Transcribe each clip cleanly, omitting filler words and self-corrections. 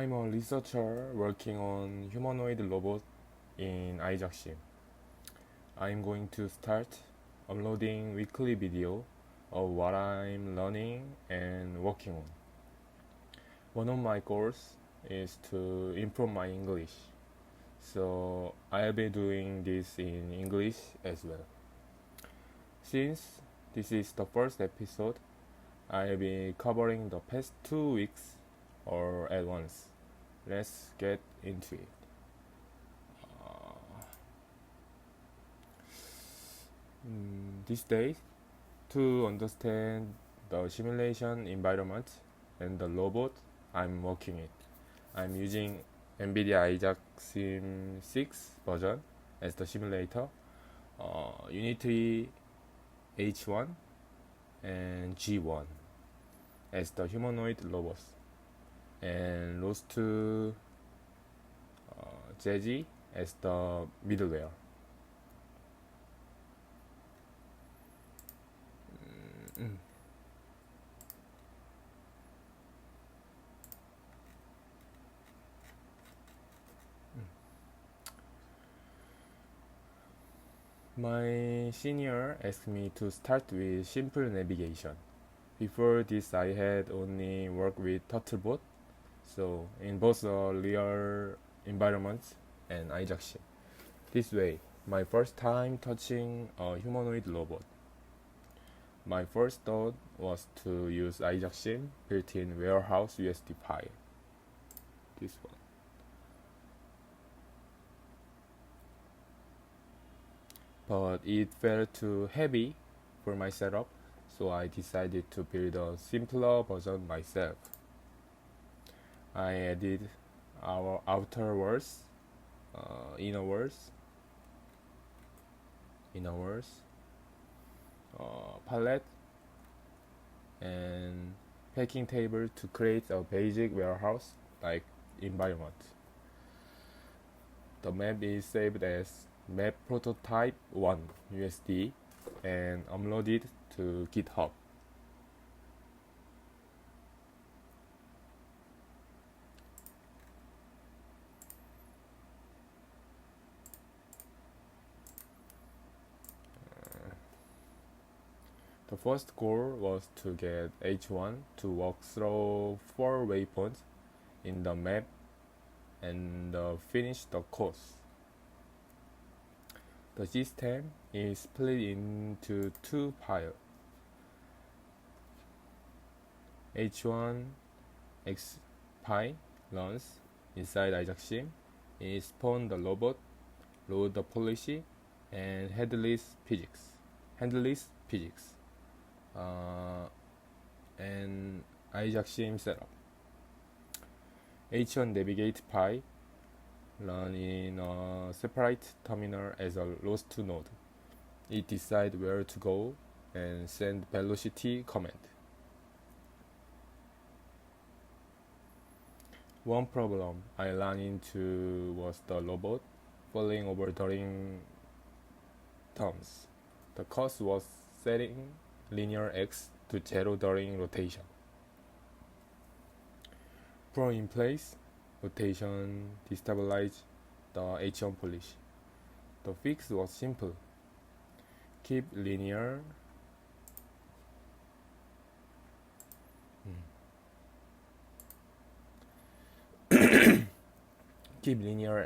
I'm a researcher working on humanoid robot in Ajaxim. I'm going to start uploading weekly video of what I'm learning and working on. One of my goals is to improve my English, so I'll be doing this in English as well. Since this is the first episode, I'll be covering the past 2 weeks or at once. Let's get into it. These days, to understand the simulation environment and the robot I'm working with, I'm using NVIDIA Isaac Sim 6 version as the simulator, Unity H1 and G1 as the humanoid robots, and those two Jeji as the middleware. My senior asked me to start with simple navigation. Before this, I had only worked with Turtlebot, so in both real environments and Ajaxim. This way, my first time touching a humanoid robot. My first thought was to use Ajaxim built-in warehouse USD file. This one. But it felt too heavy for my setup, so I decided to build a simpler version myself. I added our outer walls, inner walls, palette, and packing table to create a basic warehouse like environment. The map is saved as map prototype 1 USD and uploaded to GitHub. The first goal was to get H1 to walk through 4 waypoints in the map and finish the course. The system is split into 2 piles. H1 XPy runs inside Ajaxim. It spawns the robot, load the policy, and handles physics. And Ajaxim setup. H1 navigate Pi run in a separate terminal as a ROS2 node. It decides where to go and send velocity command. One problem I ran into was the robot falling over during turns. The cause was setting linear x to 0 during rotation. Pro in place, rotation destabilized the H1 policy. The fix was simple. Keep linear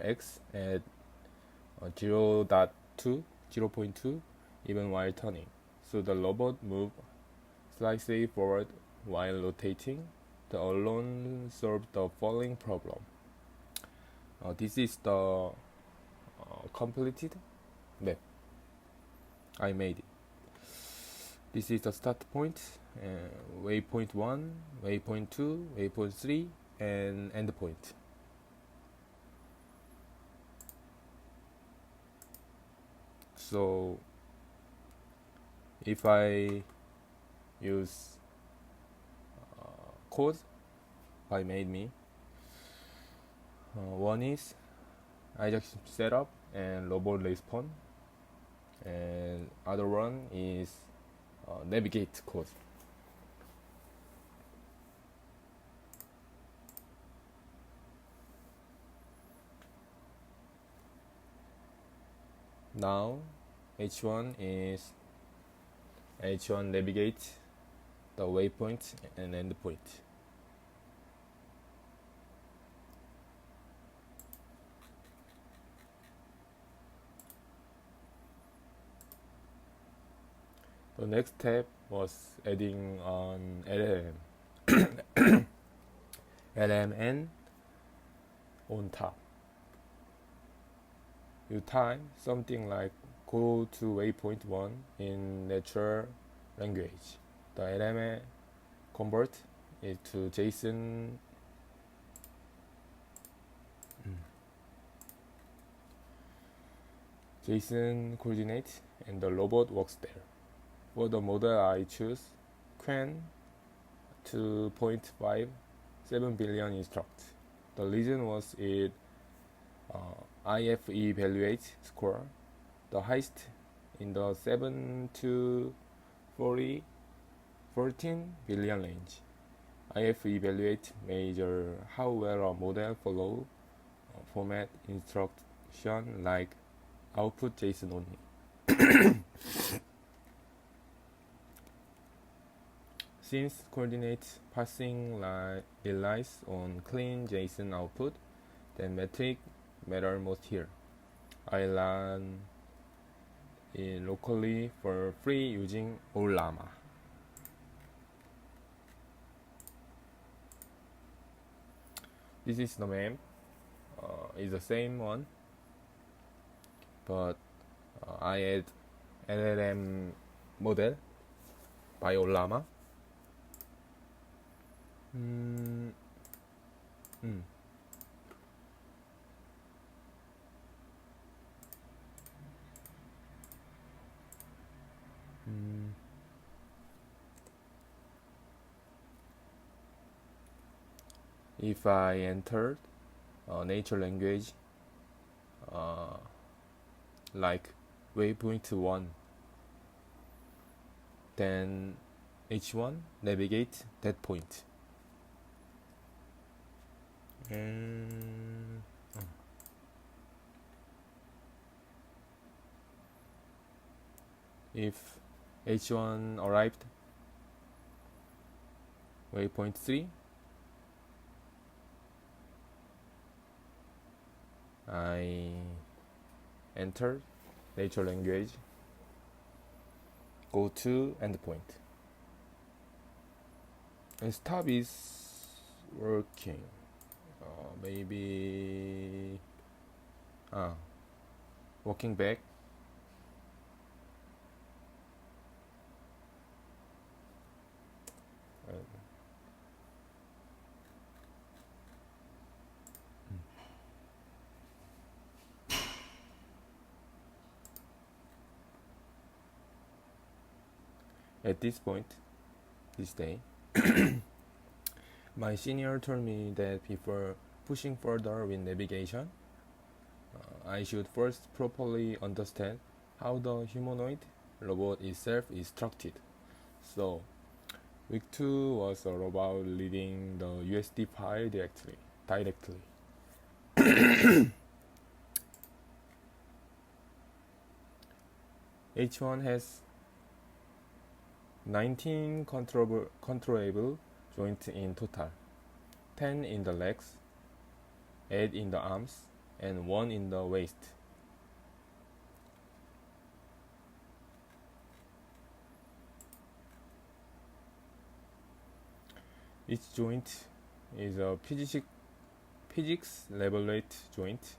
x at 0.2 even while turning, so the robot moved slightly forward while rotating. The alone solved the following problem. This is the completed map I made it. This is the start point, waypoint 1, waypoint 2, waypoint 3, and end point. So if I use code I made me, one is Ajax setup and robot respawn, and other one is navigate code. Now H1 navigate the waypoint and endpoint. The next step was adding an LMN on top. You type something like go to waypoint 1 in natural language. The LMN convert it to JSON coordinate, and the robot works there. For the model I choose Qwen 2.57 billion instruct. The reason was it IF evaluate score the highest in the 7 to 14 billion range. IF evaluate measure how well a model follow format instruction like output JSON only. Since coordinate parsing relies on clean JSON output, then metric matter most here. I ran it locally for free using Ollama. This is the map. It's the same one, but I add LLM model by Ollama. If I entered nature language like waypoint 1, then H1 navigate that point. And if H1 arrived waypoint 3, I enter nature language, go to endpoint, and stop is working. Maybe walking back. At this point, this day, my senior told me that before pushing further with navigation, I should first properly understand how the humanoid robot itself is structured. So, week 2 was all about reading the USD file directly. H1 has 19 controllable joints in total, 10 in the legs, 8 in the arms, and 1 in the waist. Each joint is a physics levelate joint.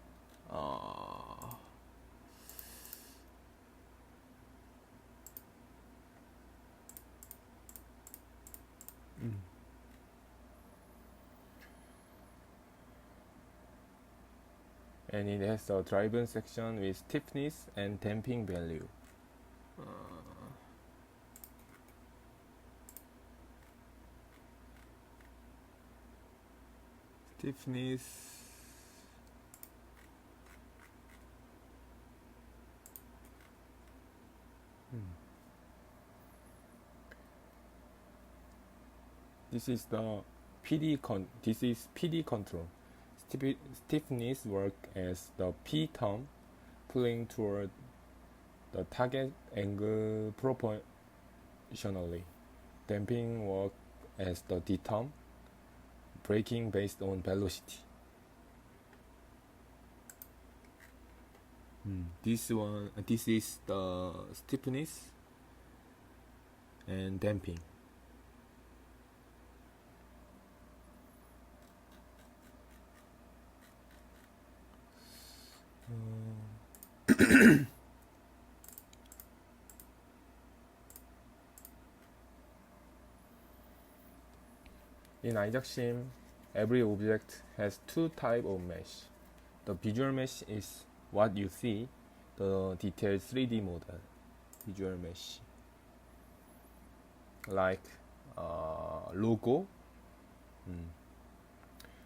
And it has a driven section with stiffness and damping value. Stiffness This is the PD control. Stiffness work as the P term, pulling toward the target angle proportionally. Damping work as the D-term, braking based on velocity. This is the stiffness and damping. In IJAX-SIM, every object has two types of mesh. The visual mesh is what you see, the detailed 3D model, visual mesh, like logo.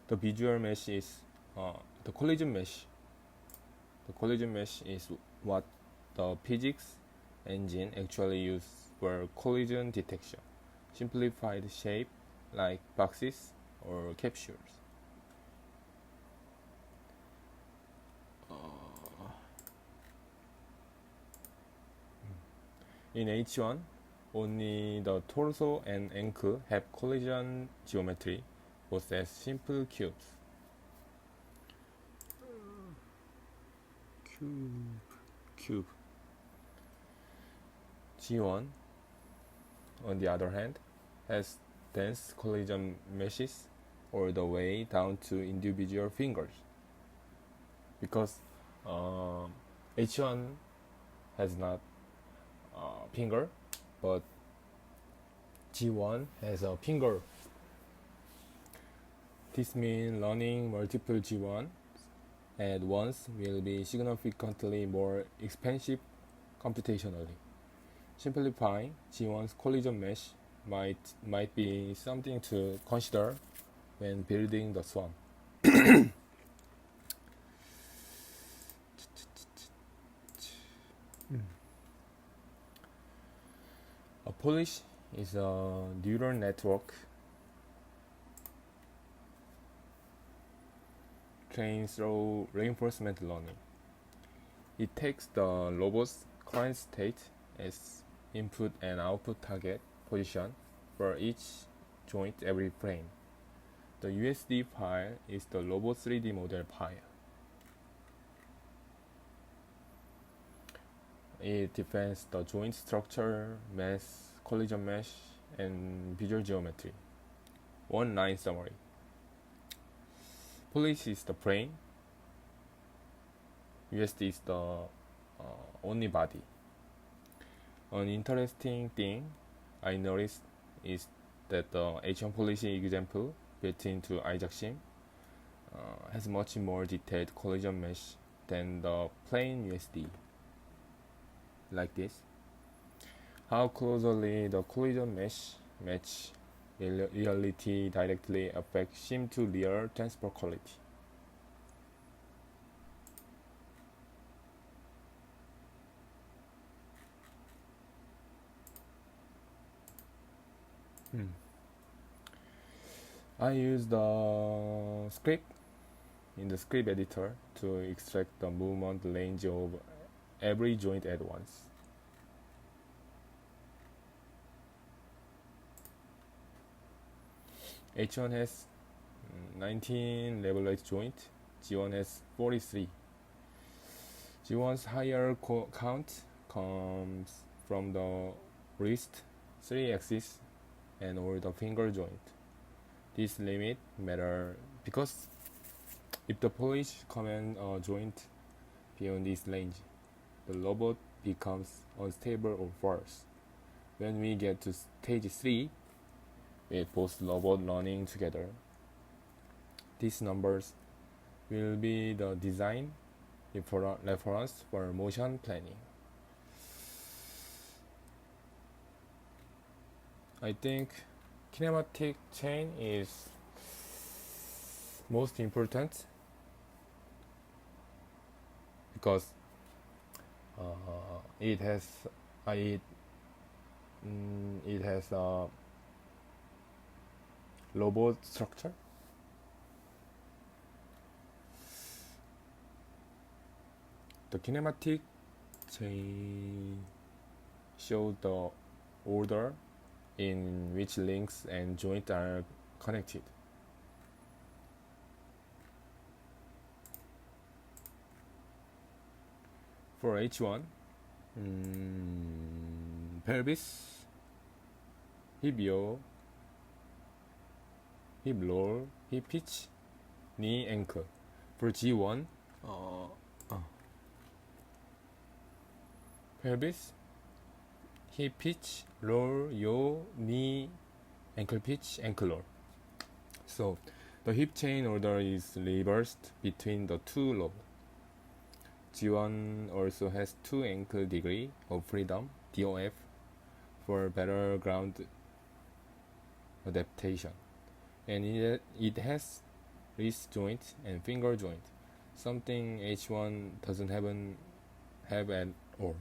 The visual mesh is the collision mesh. The collision mesh is what the physics engine actually uses for collision detection. Simplified shape like boxes or capsules. In H1, only the torso and ankle have collision geometry, both as simple cubes. Cube. G1, on the other hand, has dense collision meshes all the way down to individual fingers. Because H1 has not finger, but G1 has a finger. This means running multiple G1 at once will be significantly more expensive computationally. Simplifying G1's collision mesh might be something to consider when building the swarm. A polish is a neural network trained through reinforcement learning. It takes the robot's current state as input and output target position for each joint every frame. The USD file is the robot 3D model file. It defines the joint structure, mass, collision mesh, and visual geometry. One line summary. Polish is the brain. USD is the only body. An interesting thing I noticed is that the H1 Polish example built into IJAX-SIM has much more detailed collision mesh than the plain USD. Like this. How closely the collision mesh match reality directly affects SIM to real transfer quality. I use the script in the script editor to extract the movement range of every joint at once. H1 has 19 levelized joints, G1 has 43. G1's higher count comes from the wrist, 3 axis, and all the finger joint. This limit matter because if the polish command joint beyond this range, the robot becomes unstable or false. When we get to stage 3, with both robots running together, these numbers will be the design reference for motion planning. I think kinematic chain is most important because it has a robot structure. The kinematic chain show the order in which links and joints are connected. For H1, pelvis, hip yaw, hip roll, hip pitch, knee, ankle. For G1, pelvis, hip pitch, roll, yaw, knee, ankle pitch, ankle roll. So the hip chain order is reversed between the two lobes. G1 also has 2 ankle degree of freedom, DOF, for better ground adaptation. And it has wrist joint and finger joint, something H1 doesn't have at all.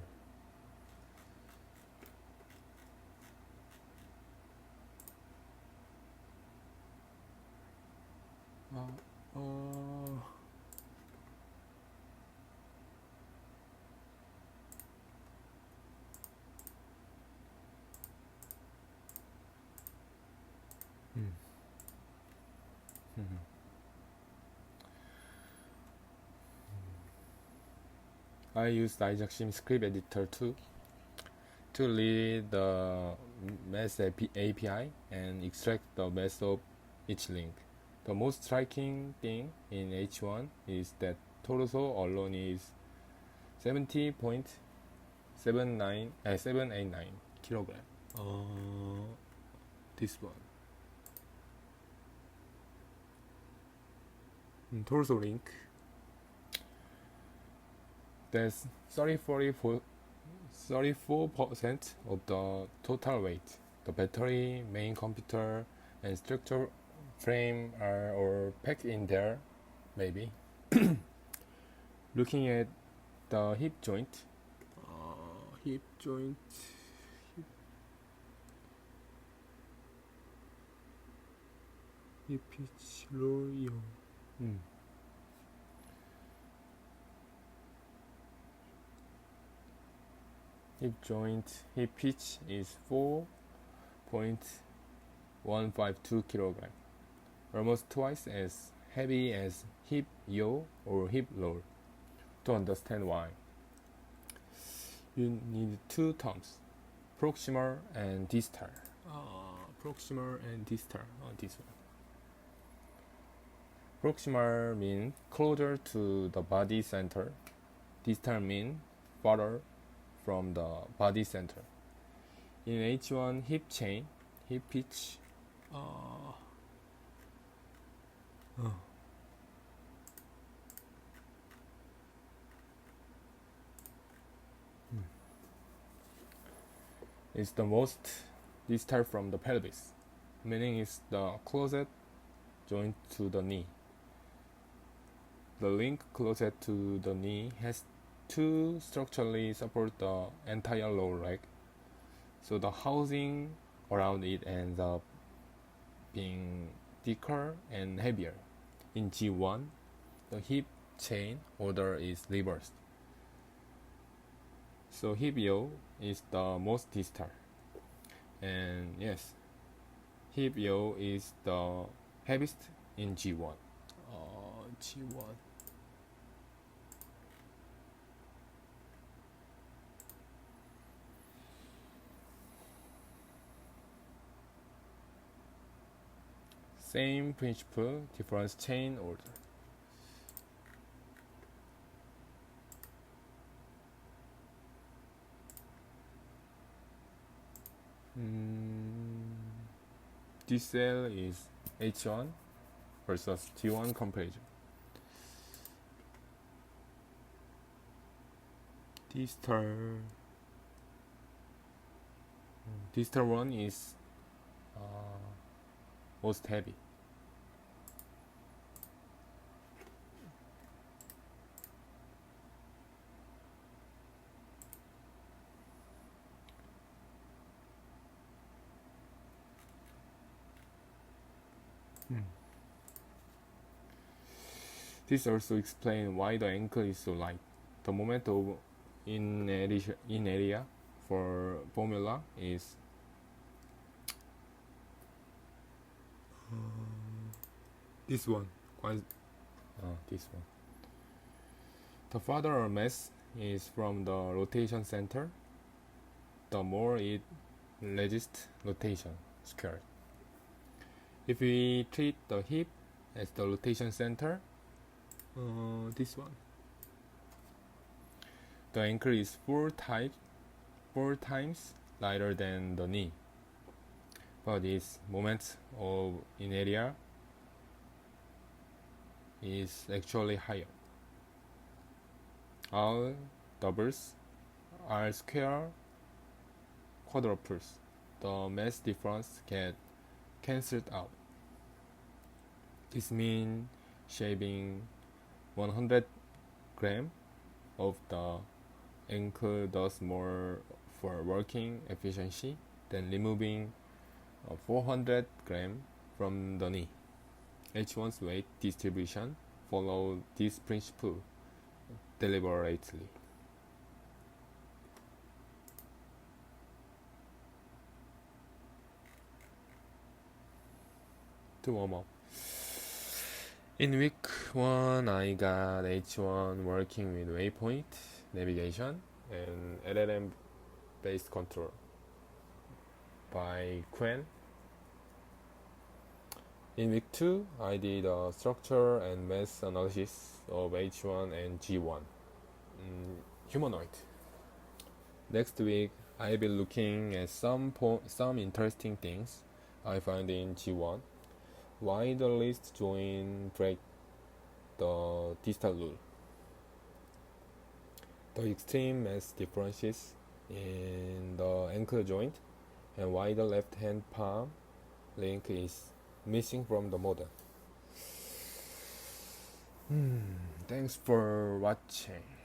I used iJaxim script editor too to read the mass API and extract the mass of each link. The most striking thing in H1 is that torso alone is 70.789 kilogram. This one. Torso link. That's 34% of the total weight. The battery, main computer, and structure frame are all packed in there, maybe. Looking at the hip joint, hip pitch, roll, yaw. Hip joint, hip pitch is 4.152 kilogram, almost twice as heavy as hip yaw or hip roll. To understand why, you need 2 terms, proximal and distal. Proximal and distal. This one. Proximal means closer to the body center. Distal means farther from the body center. In H1 hip chain, hip pitch, is the most distal from the pelvis, meaning it's the closest joint to the knee. The link closest to the knee has to structurally support the entire lower leg, so the housing around it ends up being thicker and heavier. In G1, the hip chain order is reversed, so hip yaw is the most distal, and yes, hip yaw is the heaviest in G1. G1. Same principle, different chain order. This cell is H1 versus G1 comparison. Distal one is most heavy. This also explains why the ankle is so light. The moment of in area for formula is this one. This one. The farther mass is from the rotation center, the more it resists rotation squared. If we treat the hip as the rotation center, this one, the ankle is four times lighter than the knee, but its moment of inertia is actually higher. All doubles are square quadruples. The mass difference get cancelled out. This means shaving 100 grams of the ankle does more for working efficiency than removing 400 grams from the knee. H1's weight distribution follow this principle deliberately. To warm up. In week 1, I got H1 working with waypoint, navigation, and LLM based control by Quen. In week 2, I did a structure and mass analysis of H1 and G1, humanoid. Next week, I'll be looking at some interesting things I find in G1. Why the least joint break the distal rule? The extreme mass differences in the ankle joint, and why the left hand palm link is missing from the model. Thanks for watching.